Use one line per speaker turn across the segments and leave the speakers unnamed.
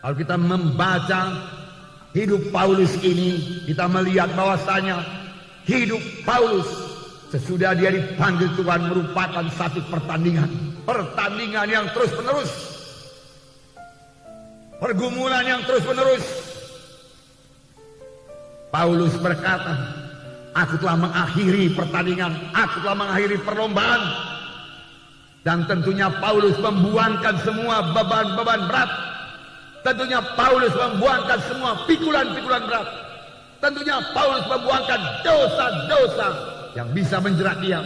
Kalau kita membaca hidup Paulus ini, kita melihat bahwasanya hidup Paulus sesudah dia dipanggil Tuhan merupakan satu pertandingan yang terus menerus, pergumulan yang terus menerus. Paulus berkata, aku telah mengakhiri pertandingan, aku telah mengakhiri perlombaan. Dan tentunya Paulus membuangkan semua beban-beban berat. Tentunya Paulus membuangkan semua pikulan-pikulan berat. Tentunya Paulus membuangkan dosa-dosa yang bisa menjerat dia,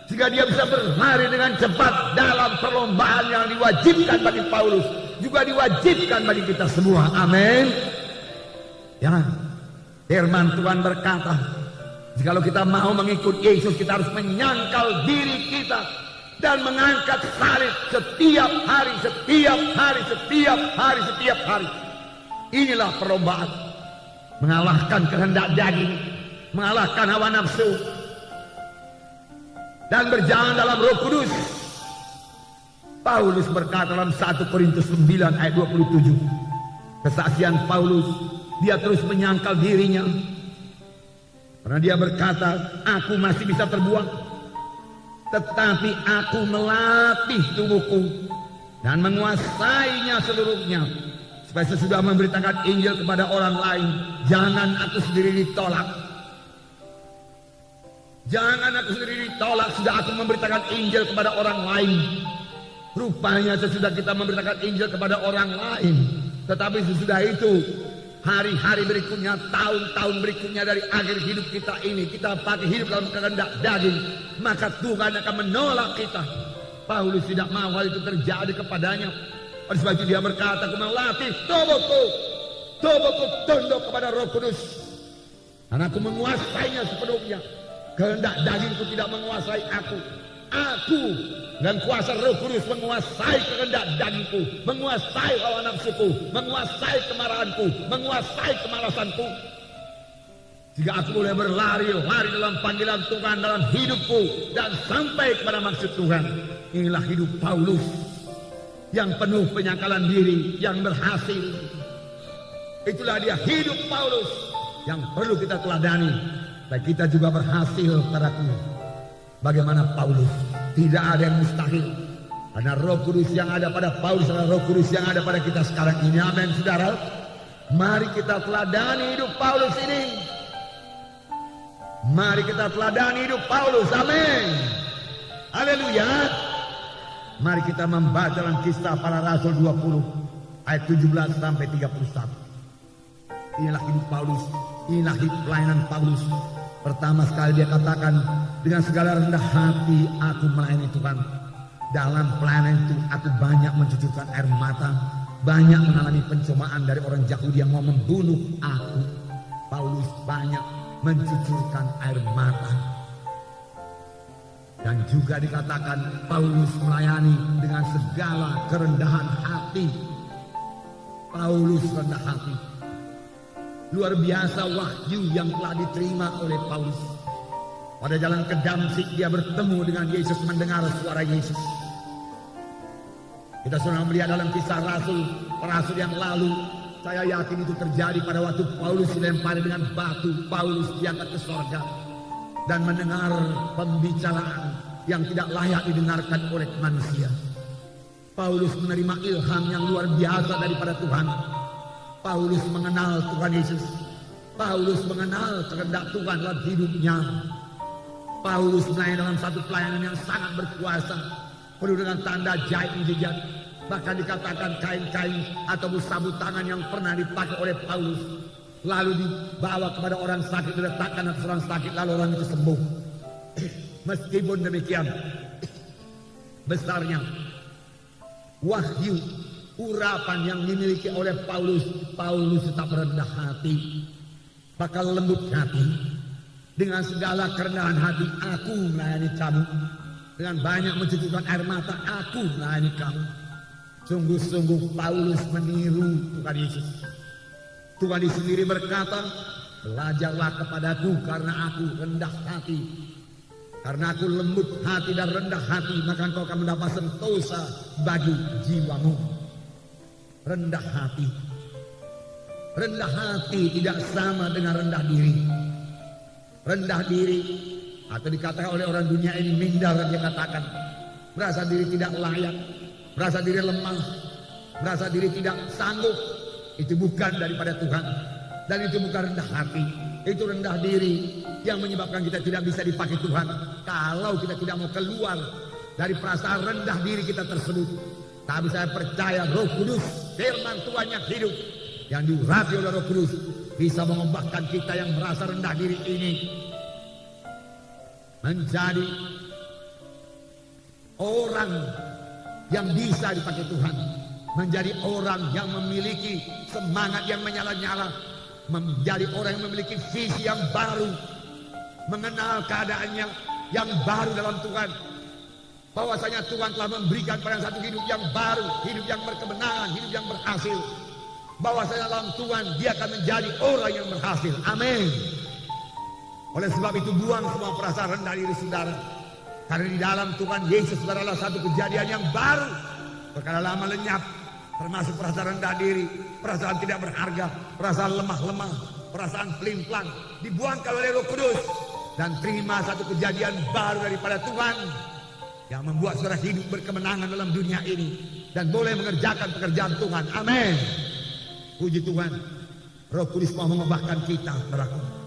sehingga dia bisa berlari dengan cepat dalam perlombaan yang diwajibkan bagi Paulus, juga diwajibkan bagi kita semua. Amin. Ya, firman Tuhan berkata, jikalau kita mau mengikut Yesus, kita harus menyangkal diri kita dan mengangkat salib setiap hari, setiap hari, setiap hari, setiap hari. Inilah perlombaan, mengalahkan kehendak daging, mengalahkan hawa nafsu, dan berjalan dalam Roh Kudus. Paulus berkata dalam 1 Korintus 9 ayat 27, kesaksian Paulus, dia terus menyangkal dirinya, karena dia berkata, aku masih bisa terbuang, tetapi aku melatih tubuhku dan menguasainya seluruhnya, supaya sesudah memberitakan Injil kepada orang lain, jangan aku sendiri ditolak. Jangan aku sendiri ditolak, sudah aku memberitakan Injil kepada orang lain. Rupanya sesudah kita memberitakan Injil kepada orang lain, tetapi sesudah itu, hari-hari berikutnya, tahun-tahun berikutnya dari akhir hidup kita ini, kita pakai hidup dalam kehendak daging, maka Tuhan akan menolak kita. Paulus tidak mau hal itu terjadi kepadanya. Oleh sebab itu dia berkata, aku melatih tubuhku tunduk kepada Roh Kudus, dan aku menguasainya sepenuhnya. Kehendak dagingku tidak menguasai aku. Aku dan kuasa Roh Kudus menguasai kehendak dagingku, menguasai hawa nafsuku, menguasai kemarahanku, menguasai kemalasanku. Jika aku boleh berlari dalam panggilan Tuhan dalam hidupku dan sampai kepada maksud Tuhan. Inilah hidup Paulus yang penuh penyangkalan diri, yang berhasil. Itulah dia hidup Paulus yang perlu kita teladani. Dan kita juga berhasil padaku. Bagaimana Paulus? Tidak ada yang mustahil, karena Roh Kudus yang ada pada Paulus adalah Roh Kudus yang ada pada kita sekarang ini. Amin, saudara. Mari kita teladani hidup Paulus ini. Mari kita teladani hidup Paulus. Amin. Haleluya. Mari kita membaca dalam Kisah Para Rasul 20 ayat 17 sampai 31. Inilah hidup Paulus, inilah hidup pelayanan Paulus. Pertama sekali dia katakan, dengan segala rendah hati aku melayani Tuhan. Dalam pelayanan itu aku banyak mencucurkan air mata, banyak mengalami pencobaan dari orang Yahudi yang mau membunuh aku. Paulus banyak mencucurkan air mata. Dan juga dikatakan Paulus melayani dengan segala kerendahan hati. Paulus rendah hati. Luar biasa wahyu yang telah diterima oleh Paulus. Pada jalan ke Damsyik dia bertemu dengan Yesus, mendengar suara Yesus. Kita sudah melihat dalam Kisah Rasul yang lalu. Saya yakin itu terjadi pada waktu Paulus dilempari dengan batu. Paulus diangkat ke sorga dan mendengar pembicaraan yang tidak layak didengarkan oleh manusia. Paulus menerima ilham yang luar biasa daripada Tuhan. Paulus mengenal Tuhan Yesus. Paulus mengenal kehendak Tuhan dalam hidupnya. Paulus melayani dalam satu pelayanan yang sangat berkuasa, penuh dengan tanda ajaib mujizat. Bahkan dikatakan kain-kain atau sabut tangan yang pernah dipakai oleh Paulus lalu dibawa kepada orang sakit, diletakkan atas orang sakit, lalu orang itu sembuh. Meskipun demikian, besarnya wahyu urapan yang dimiliki oleh Paulus, Paulus tetap rendah hati, bakal lembut hati. Dengan segala kerendahan hati, aku melayani kamu. Dengan banyak mencucurkan air mata, aku melayani kamu. Sungguh-sungguh Paulus meniru Tuhan Yesus. Tuhan Yesus sendiri berkata, belajarlah kepadaku karena aku rendah hati. Karena aku lembut hati dan rendah hati, maka engkau akan mendapat sentosa bagi jiwamu. Rendah hati. Rendah hati tidak sama dengan rendah diri. Rendah diri atau dikatakan oleh orang dunia ini minder, dia katakan merasa diri tidak layak, merasa diri lemah, merasa diri tidak sanggup. Itu bukan daripada Tuhan, dan itu bukan rendah hati. Itu rendah diri yang menyebabkan kita tidak bisa dipakai Tuhan. Kalau kita tidak mau keluar dari perasaan rendah diri kita tersebut. Tapi saya percaya Roh Kudus, firman Tuhan yang hidup, yang diurapi oleh Roh Kudus, bisa mengubahkan kita yang merasa rendah diri ini menjadi orang yang bisa dipakai Tuhan, menjadi orang yang memiliki semangat yang menyala-nyala, menjadi orang yang memiliki visi yang baru, mengenal keadaannya yang baru dalam Tuhan, bahwasanya Tuhan telah memberikan pada satu hidup yang baru, hidup yang berkemenangan, hidup yang berhasil, bahwasanya dalam Tuhan dia akan menjadi orang yang berhasil. Amin. Oleh sebab itu buang semua perasaan rendah diri saudara, karena di dalam Tuhan Yesus adalah satu kejadian yang baru. Perkara lama lenyap, termasuk perasaan rendah diri, perasaan tidak berharga, perasaan lemah-lemah, perasaan pelin-pelan, dibuangkan oleh Roh Kudus dan terima satu kejadian baru daripada Tuhan yang membuat saudara hidup berkemenangan dalam dunia ini dan boleh mengerjakan pekerjaan Tuhan. Amin. Puji Tuhan, Roh Kudus mau mengubahkan kita, saudaraku.